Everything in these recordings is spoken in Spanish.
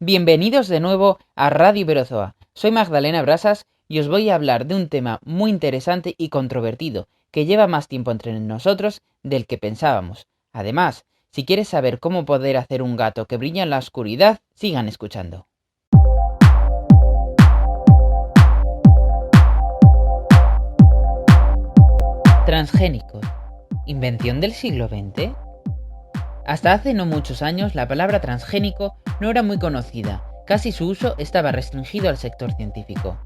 Bienvenidos de nuevo a Radio Iberozoa. Soy Magdalena Brasas y os voy a hablar de un tema muy interesante y controvertido que lleva más tiempo entre nosotros del que pensábamos. Además, si quieres saber cómo poder hacer un gato que brilla en la oscuridad, sigan escuchando. Transgénicos. ¿Invención del siglo XX? Hasta hace no muchos años la palabra transgénico no era muy conocida, casi su uso estaba restringido al sector científico.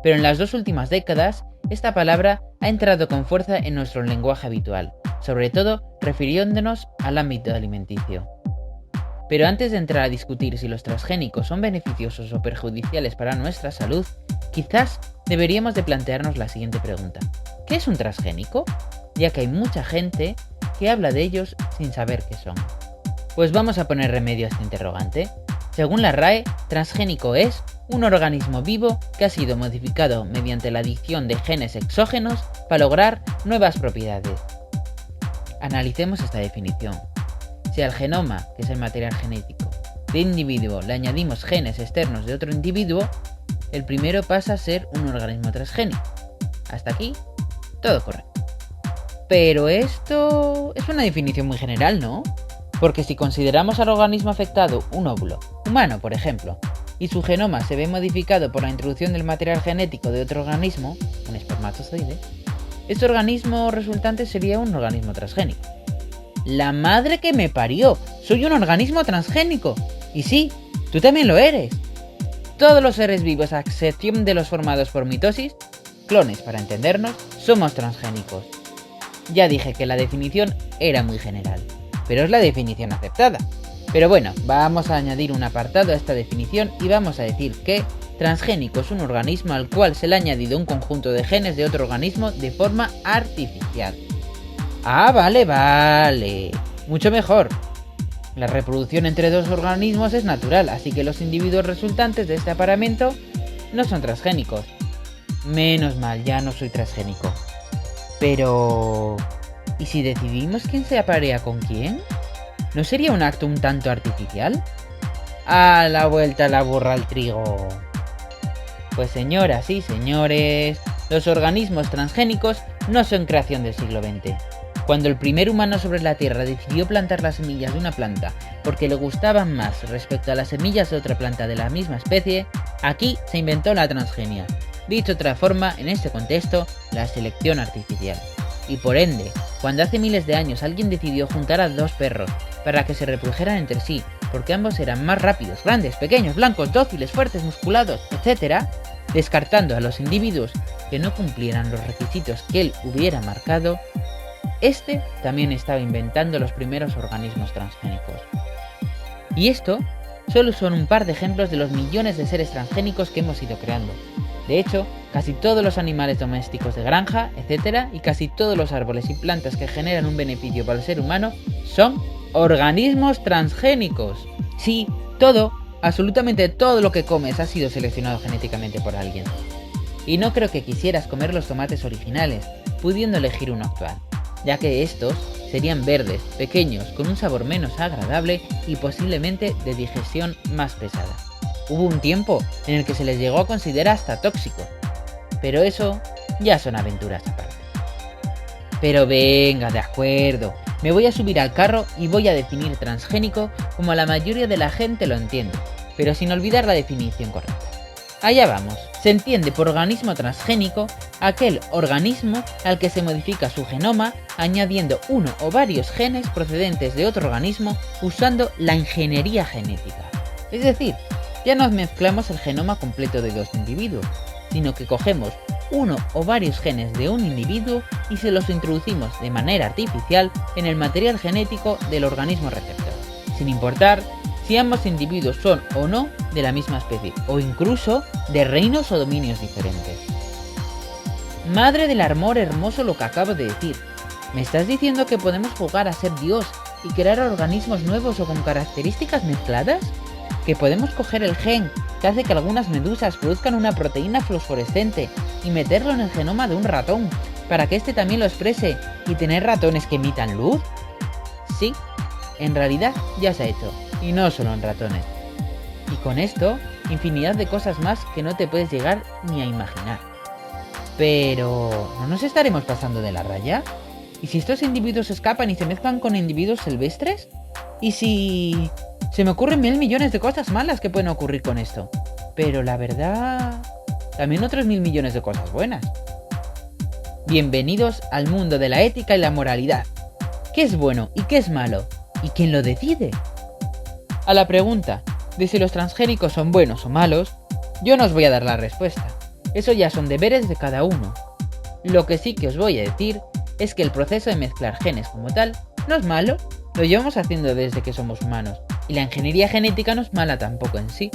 Pero en las 2 últimas décadas, esta palabra ha entrado con fuerza en nuestro lenguaje habitual, sobre todo refiriéndonos al ámbito alimenticio. Pero antes de entrar a discutir si los transgénicos son beneficiosos o perjudiciales para nuestra salud, quizás deberíamos de plantearnos la siguiente pregunta. ¿Qué es un transgénico? Ya que hay mucha gente que habla de ellos sin saber qué son. Pues vamos a poner remedio a este interrogante. Según la RAE, transgénico es un organismo vivo que ha sido modificado mediante la adición de genes exógenos para lograr nuevas propiedades. Analicemos esta definición. Si al genoma, que es el material genético, de un individuo le añadimos genes externos de otro individuo, el primero pasa a ser un organismo transgénico. Hasta aquí, todo correcto. Pero esto es una definición muy general, ¿no? Porque si consideramos al organismo afectado un óvulo, humano por ejemplo, y su genoma se ve modificado por la introducción del material genético de otro organismo, un espermatozoide, este organismo resultante sería un organismo transgénico. ¡La madre que me parió! ¡Soy un organismo transgénico! Y sí, tú también lo eres. Todos los seres vivos, a excepción de los formados por mitosis, clones para entendernos, somos transgénicos. Ya dije que la definición era muy general, pero es la definición aceptada. Pero bueno, vamos a añadir un apartado a esta definición y vamos a decir que transgénico es un organismo al cual se le ha añadido un conjunto de genes de otro organismo de forma artificial. Ah, vale. Mucho mejor. La reproducción entre dos organismos es natural, así que los individuos resultantes de este apareamiento no son transgénicos. Menos mal, ya no soy transgénico. Pero... ¿y si decidimos quién se aparea con quién? ¿No sería un acto un tanto artificial? ¡A la vuelta la burra al trigo! Pues señoras y señores, los organismos transgénicos no son creación del siglo XX. Cuando el primer humano sobre la Tierra decidió plantar las semillas de una planta porque le gustaban más respecto a las semillas de otra planta de la misma especie, aquí se inventó la transgenia. Dicho de otra forma, en este contexto, la selección artificial. Y por ende, cuando hace miles de años alguien decidió juntar a 2 perros para que se reprodujeran entre sí, porque ambos eran más rápidos, grandes, pequeños, blancos, dóciles, fuertes, musculados, etc., descartando a los individuos que no cumplieran los requisitos que él hubiera marcado, este también estaba inventando los primeros organismos transgénicos. Y esto solo son un par de ejemplos de los millones de seres transgénicos que hemos ido creando. De hecho, casi todos los animales domésticos de granja, etc., y casi todos los árboles y plantas que generan un beneficio para el ser humano son organismos transgénicos. Sí, todo, absolutamente todo lo que comes ha sido seleccionado genéticamente por alguien. Y no creo que quisieras comer los tomates originales, pudiendo elegir uno actual, ya que estos serían verdes, pequeños, con un sabor menos agradable y posiblemente de digestión más pesada. Hubo un tiempo en el que se les llegó a considerar hasta tóxico, pero eso ya son aventuras aparte. Pero venga, de acuerdo, me voy a subir al carro y voy a definir transgénico como la mayoría de la gente lo entiende, pero sin olvidar la definición correcta. Allá vamos, se entiende por organismo transgénico aquel organismo al que se modifica su genoma añadiendo uno o varios genes procedentes de otro organismo usando la ingeniería genética. Es decir, ya no mezclamos el genoma completo de 2 individuos, sino que cogemos uno o varios genes de un individuo y se los introducimos de manera artificial en el material genético del organismo receptor, sin importar si ambos individuos son o no de la misma especie, o incluso de reinos o dominios diferentes. Madre del amor hermoso lo que acabo de decir. ¿Me estás diciendo que podemos jugar a ser Dios y crear organismos nuevos o con características mezcladas? ¿Que podemos coger el gen que hace que algunas medusas produzcan una proteína fluorescente y meterlo en el genoma de un ratón para que éste también lo exprese y tener ratones que emitan luz? Sí, en realidad ya se ha hecho, y no solo en ratones. Y con esto, infinidad de cosas más que no te puedes llegar ni a imaginar. Pero, ¿no nos estaremos pasando de la raya? ¿Y si estos individuos escapan y se mezclan con individuos silvestres? ¿Y si...? Se me ocurren 1000 millones de cosas malas que pueden ocurrir con esto. Pero la verdad... también otros 1000 millones de cosas buenas. Bienvenidos al mundo de la ética y la moralidad. ¿Qué es bueno y qué es malo? ¿Y quién lo decide? A la pregunta de si los transgénicos son buenos o malos, yo no os voy a dar la respuesta. Eso ya son deberes de cada uno. Lo que sí que os voy a decir es que el proceso de mezclar genes como tal no es malo, lo llevamos haciendo desde que somos humanos, y la ingeniería genética no es mala tampoco en sí.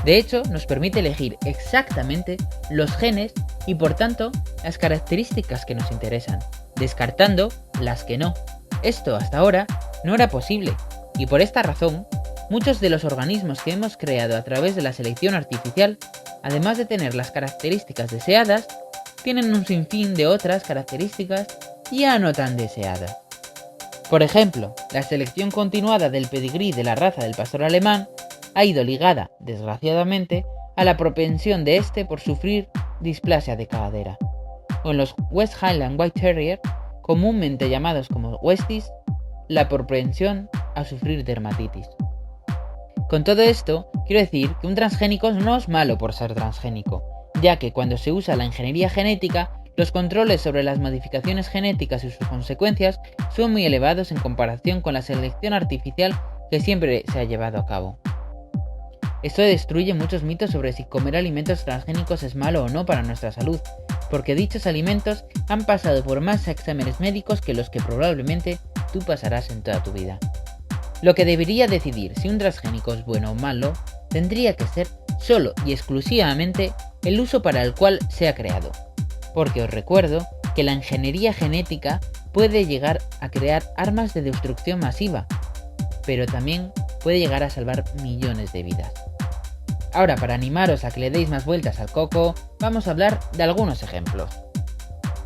De hecho, nos permite elegir exactamente los genes y por tanto las características que nos interesan, descartando las que no. Esto hasta ahora no era posible, y por esta razón, muchos de los organismos que hemos creado a través de la selección artificial, además de tener las características deseadas, tienen un sinfín de otras características ya no tan deseadas. Por ejemplo, la selección continuada del pedigrí de la raza del pastor alemán ha ido ligada, desgraciadamente, a la propensión de este por sufrir displasia de cadera. O en los West Highland White Terrier, comúnmente llamados como Westies, la propensión a sufrir dermatitis. Con todo esto, quiero decir que un transgénico no es malo por ser transgénico, ya que cuando se usa la ingeniería genética, los controles sobre las modificaciones genéticas y sus consecuencias son muy elevados en comparación con la selección artificial que siempre se ha llevado a cabo. Esto destruye muchos mitos sobre si comer alimentos transgénicos es malo o no para nuestra salud, porque dichos alimentos han pasado por más exámenes médicos que los que probablemente tú pasarás en toda tu vida. Lo que debería decidir si un transgénico es bueno o malo tendría que ser solo y exclusivamente el uso para el cual se ha creado. Porque os recuerdo que la ingeniería genética puede llegar a crear armas de destrucción masiva, pero también puede llegar a salvar millones de vidas. Ahora, para animaros a que le deis más vueltas al coco, vamos a hablar de algunos ejemplos.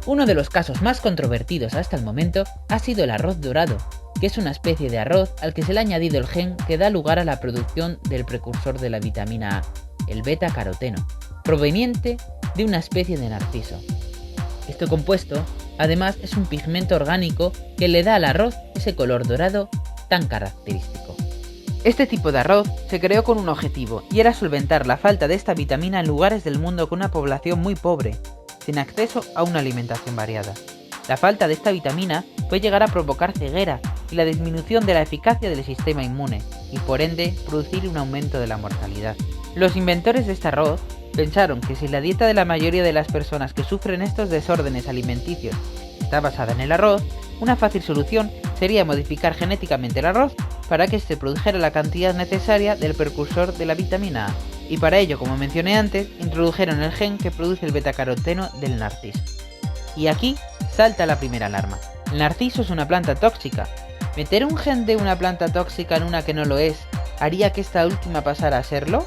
Uno de los casos más controvertidos hasta el momento ha sido el arroz dorado, que es una especie de arroz al que se le ha añadido el gen que da lugar a la producción del precursor de la vitamina A, el beta-caroteno, proveniente de una especie de narciso. Este compuesto, además, es un pigmento orgánico que le da al arroz ese color dorado tan característico. Este tipo de arroz se creó con un objetivo, y era solventar la falta de esta vitamina en lugares del mundo con una población muy pobre, sin acceso a una alimentación variada. La falta de esta vitamina puede llegar a provocar ceguera y la disminución de la eficacia del sistema inmune, y por ende producir un aumento de la mortalidad. Los inventores de este arroz pensaron que si la dieta de la mayoría de las personas que sufren estos desórdenes alimenticios está basada en el arroz, una fácil solución sería modificar genéticamente el arroz para que se produjera la cantidad necesaria del precursor de la vitamina A, y para ello, como mencioné antes, introdujeron el gen que produce el betacaroteno del narciso. Y aquí salta la primera alarma. El narciso es una planta tóxica. ¿Meter un gen de una planta tóxica en una que no lo es haría que esta última pasara a serlo?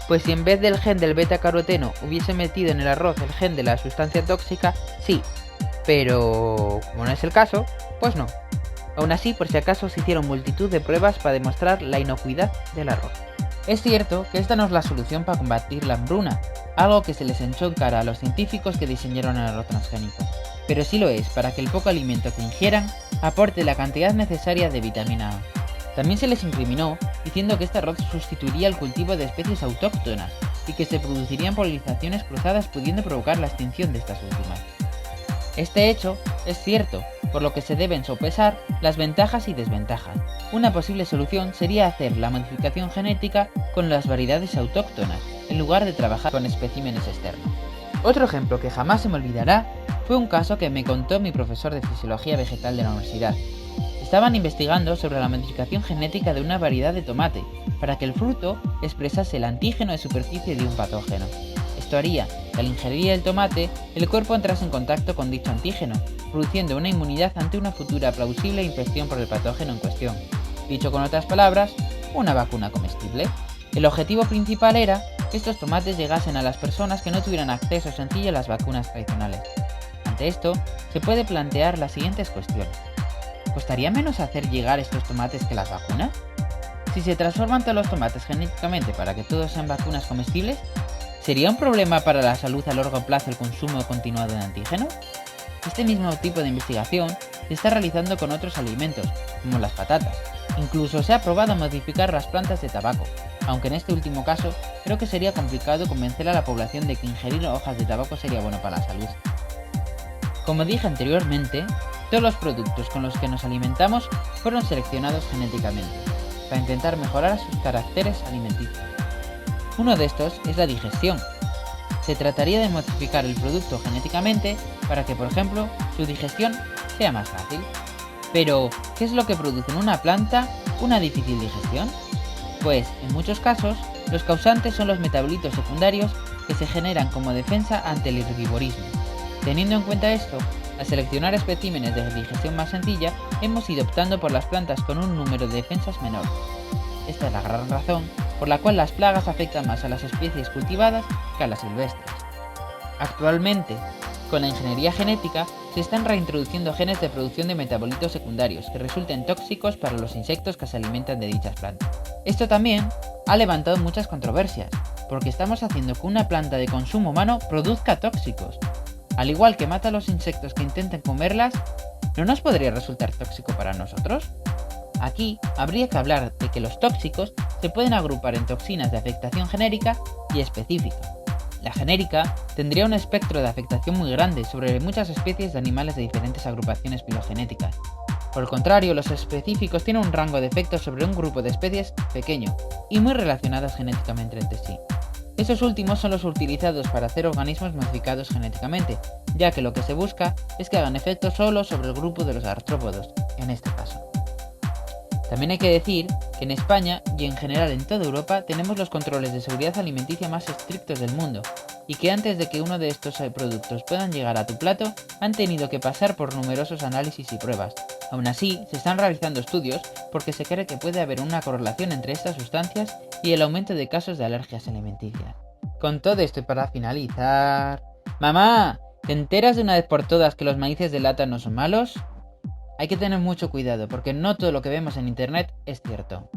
Pues si en vez del gen del beta-caroteno hubiese metido en el arroz el gen de la sustancia tóxica, sí, pero como no es el caso, pues no. Aún así, por si acaso, se hicieron multitud de pruebas para demostrar la inocuidad del arroz. Es cierto que esta no es la solución para combatir la hambruna, algo que se les echó en cara a los científicos que diseñaron el arroz transgénico, pero sí lo es para que el poco alimento que ingieran aporte la cantidad necesaria de vitamina A. También se les incriminó diciendo que este arroz sustituiría el cultivo de especies autóctonas y que se producirían polinizaciones cruzadas pudiendo provocar la extinción de estas últimas. Este hecho es cierto, por lo que se deben sopesar las ventajas y desventajas. Una posible solución sería hacer la modificación genética con las variedades autóctonas, en lugar de trabajar con especímenes externos. Otro ejemplo que jamás se me olvidará fue un caso que me contó mi profesor de fisiología vegetal de la universidad. Estaban investigando sobre la modificación genética de una variedad de tomate, para que el fruto expresase el antígeno de superficie de un patógeno. Esto haría que al ingerir el tomate, el cuerpo entrase en contacto con dicho antígeno, produciendo una inmunidad ante una futura plausible infección por el patógeno en cuestión. Dicho con otras palabras, una vacuna comestible. El objetivo principal era que estos tomates llegasen a las personas que no tuvieran acceso sencillo a las vacunas tradicionales. Ante esto, se puede plantear las siguientes cuestiones. ¿Costaría menos hacer llegar estos tomates que las vacunas? Si se transforman todos los tomates genéticamente para que todos sean vacunas comestibles, ¿sería un problema para la salud a largo plazo el consumo continuado de antígeno? Este mismo tipo de investigación se está realizando con otros alimentos, como las patatas. Incluso se ha probado modificar las plantas de tabaco, aunque en este último caso creo que sería complicado convencer a la población de que ingerir hojas de tabaco sería bueno para la salud. Como dije anteriormente, todos los productos con los que nos alimentamos fueron seleccionados genéticamente, para intentar mejorar sus caracteres alimenticios. Uno de estos es la digestión. Se trataría de modificar el producto genéticamente para que, por ejemplo, su digestión sea más fácil. Pero, ¿qué es lo que produce en una planta una difícil digestión? Pues, en muchos casos, los causantes son los metabolitos secundarios que se generan como defensa ante el herbivorismo. Teniendo en cuenta esto, al seleccionar especímenes de digestión más sencilla, hemos ido optando por las plantas con un número de defensas menor. Esta es la gran razón por la cual las plagas afectan más a las especies cultivadas que a las silvestres. Actualmente, con la ingeniería genética, se están reintroduciendo genes de producción de metabolitos secundarios que resulten tóxicos para los insectos que se alimentan de dichas plantas. Esto también ha levantado muchas controversias, porque estamos haciendo que una planta de consumo humano produzca tóxicos. Al igual que mata a los insectos que intenten comerlas, ¿no nos podría resultar tóxico para nosotros? Aquí habría que hablar de que los tóxicos se pueden agrupar en toxinas de afectación genérica y específica. La genérica tendría un espectro de afectación muy grande sobre muchas especies de animales de diferentes agrupaciones filogenéticas. Por el contrario, los específicos tienen un rango de efectos sobre un grupo de especies pequeño y muy relacionadas genéticamente entre sí. Estos últimos son los utilizados para hacer organismos modificados genéticamente, ya que lo que se busca es que hagan efecto solo sobre el grupo de los artrópodos, en este caso. También hay que decir que en España y en general en toda Europa tenemos los controles de seguridad alimenticia más estrictos del mundo, y que antes de que uno de estos productos puedan llegar a tu plato, han tenido que pasar por numerosos análisis y pruebas. Aún así, se están realizando estudios porque se cree que puede haber una correlación entre estas sustancias y el aumento de casos de alergias alimenticias. Con todo esto y para finalizar... ¡Mamá! ¿Te enteras de una vez por todas que los maíces de lata no son malos? Hay que tener mucho cuidado porque no todo lo que vemos en internet es cierto.